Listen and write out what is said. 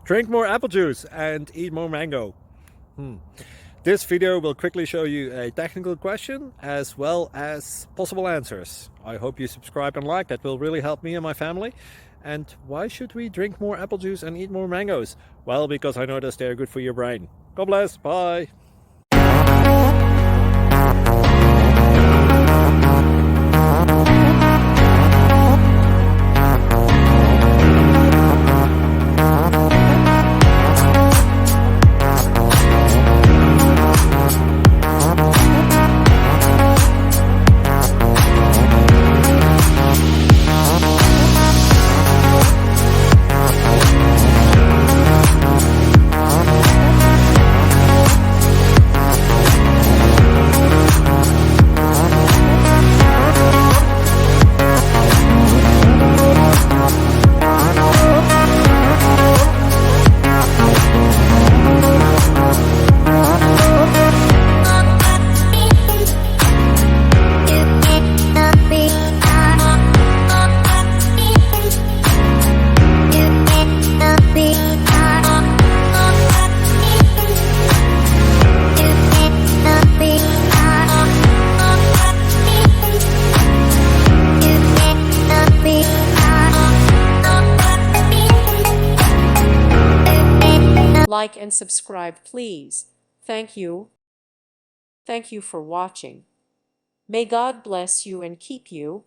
Drink more apple juice and eat more mango. This video will quickly show you a technical question as well as possible answers. I hope you subscribe and like, that will really help me and my family. And why should we drink more apple juice and eat more mangoes? Well, because I noticed they're good for your brain. God bless, bye! Like and subscribe, please. Thank you. Thank you for watching. May God bless you and keep you.